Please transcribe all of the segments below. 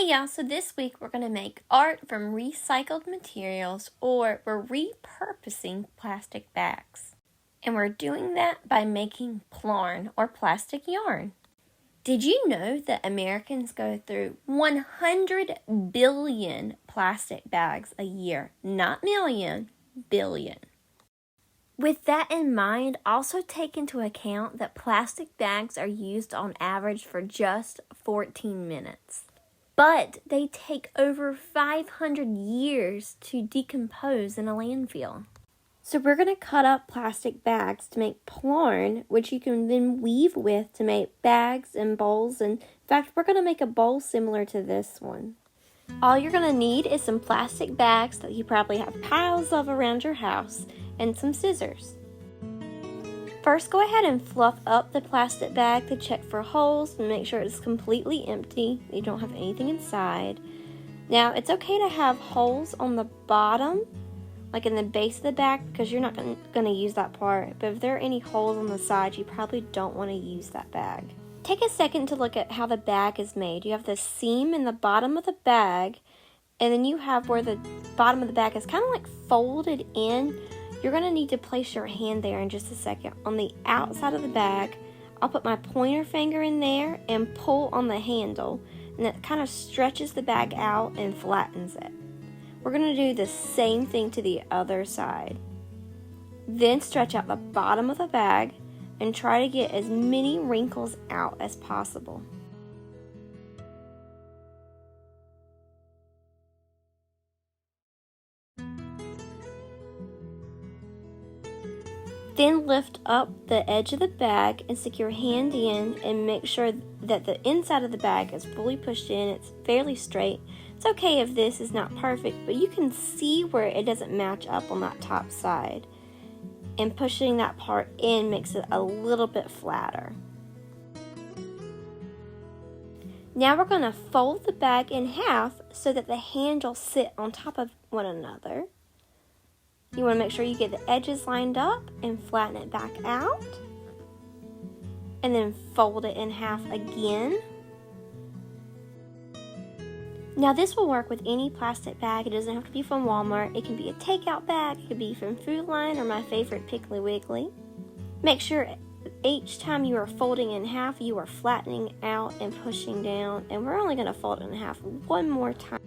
Hey y'all, so this week we're going to make art from recycled materials, or we're repurposing plastic bags. And we're doing that by making Plarn, or plastic yarn. Did you know that Americans go through 100 billion plastic bags a year? Not million, billion. With that in mind, also take into account that plastic bags are used on average for just 14 minutes. But they take over 500 years to decompose in a landfill. So we're going to cut up plastic bags to make Plarn, which you can then weave with to make bags and bowls. And in fact, we're going to make a bowl similar to this one. All you're going to need is some plastic bags that you probably have piles of around your house and some scissors. First, go ahead and fluff up the plastic bag to check for holes and make sure it's completely empty. You don't have anything inside. Now, it's okay to have holes on the bottom, like in the base of the bag, because you're not going to use that part. But if there are any holes on the side, you probably don't want to use that bag. Take a second to look at how the bag is made. You have the seam in the bottom of the bag, and then you have where the bottom of the bag is kind of like folded in. You're going to need to place your hand there in just a second. On the outside of the bag, I'll put my pointer finger in there and pull on the handle, and it kind of stretches the bag out and flattens it. We're going to do the same thing to the other side. Then stretch out the bottom of the bag and try to get as many wrinkles out as possible. Then lift up the edge of the bag and stick your hand in and make sure that the inside of the bag is fully pushed in. It's fairly straight. It's okay if this is not perfect, but you can see where it doesn't match up on that top side. And pushing that part in makes it a little bit flatter. Now we're going to fold the bag in half so that the handles sit on top of one another. You want to make sure you get the edges lined up and flatten it back out. And then fold it in half again. Now this will work with any plastic bag. It doesn't have to be from Walmart. It can be a takeout bag. It could be from Food Line or my favorite Piggly Wiggly. Make sure each time you are folding in half, you are flattening out and pushing down. And we're only going to fold it in half one more time.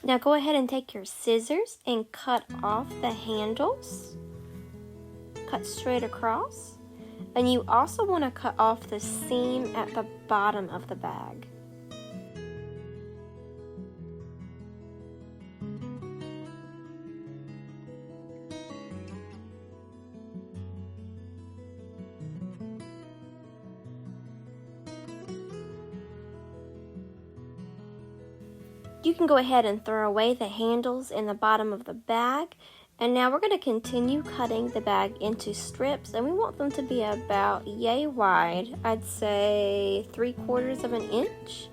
Now go ahead and take your scissors and cut off the handles. Cut straight across. And you also want to cut off the seam at the bottom of the bag. You can go ahead and throw away the handles in the bottom of the bag. And now we're going to continue cutting the bag into strips, and we want them to be about yay wide. I'd say 3/4 of an inch,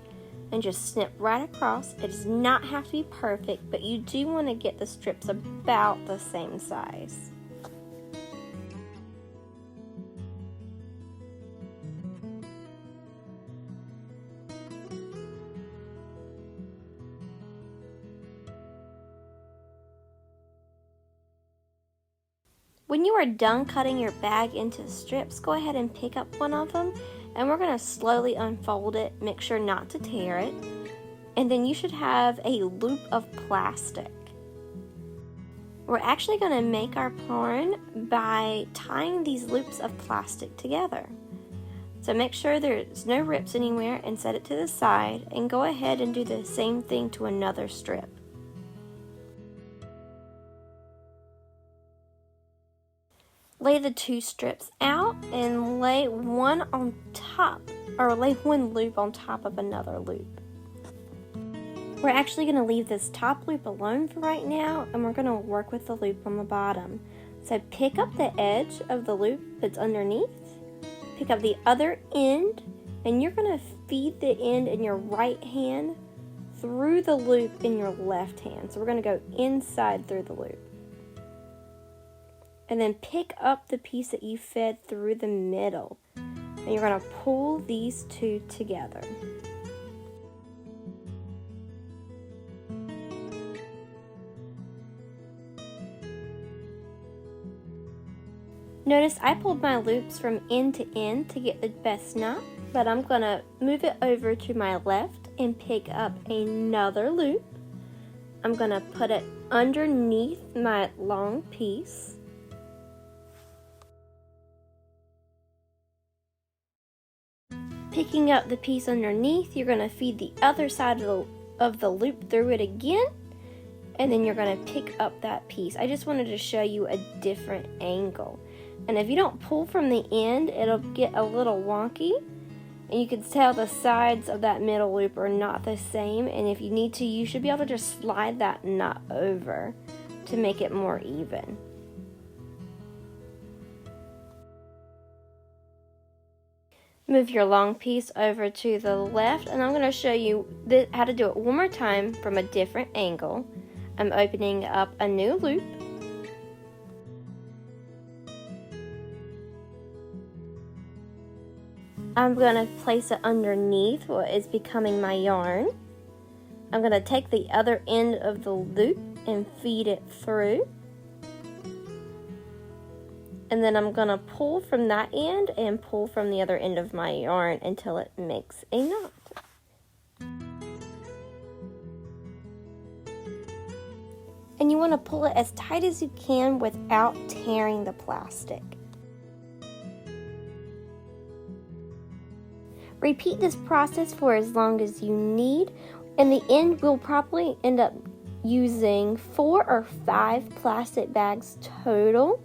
and just snip right across. It does not have to be perfect, but you do want to get the strips about the same size. When you are done cutting your bag into strips, go ahead and pick up one of them, and we're going to slowly unfold it. Make sure not to tear it. And then you should have a loop of plastic. We're actually going to make our Plarn by tying these loops of plastic together. So make sure there's no rips anywhere and set it to the side, and go ahead and do the same thing to another strip. Lay the two strips out and lay one on top, or lay one loop on top of another loop. We're actually going to leave this top loop alone for right now, and we're going to work with the loop on the bottom. So pick up the edge of the loop that's underneath, pick up the other end, and you're going to feed the end in your right hand through the loop in your left hand. So we're going to go inside through the loop. And then pick up the piece that you fed through the middle. And you're going to pull these two together. Notice I pulled my loops from end to end to get the best knot, but I'm going to move it over to my left and pick up another loop. I'm going to put it underneath my long piece. Picking up the piece underneath, you're going to feed the other side of the loop through it again, and then you're going to pick up that piece. I just wanted to show you a different angle. And if you don't pull from the end, it'll get a little wonky. And you can tell the sides of that middle loop are not the same. And if you need to, you should be able to just slide that knot over to make it more even. Move your long piece over to the left, and I'm going to show you how to do it one more time from a different angle. I'm opening up a new loop. I'm going to place it underneath what is becoming my yarn. I'm going to take the other end of the loop and feed it through. And then I'm going to pull from that end and pull from the other end of my yarn until it makes a knot. And you want to pull it as tight as you can without tearing the plastic. Repeat this process for as long as you need. In the end, we'll probably end up using 4 or 5 plastic bags total,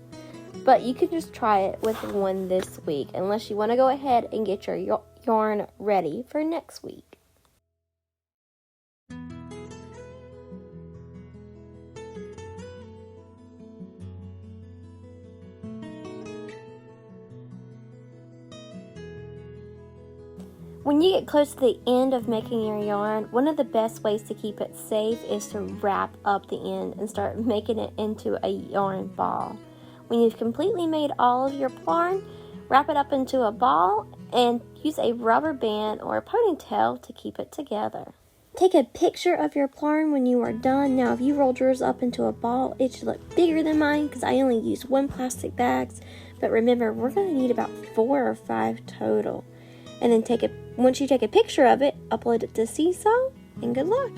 but you can just try it with one this week unless you want to go ahead and get your yarn ready for next week. When you get close to the end of making your yarn, one of the best ways to keep it safe is to wrap up the end and start making it into a yarn ball. When you've completely made all of your Plarn, wrap it up into a ball and use a rubber band or a ponytail to keep it together. Take a picture of your Plarn when you are done. Now, if you rolled yours up into a ball, it should look bigger than mine because I only used 1 plastic bag. But remember, we're going to need about 4 or 5 total. And then once you take a picture of it, upload it to Seesaw, and good luck.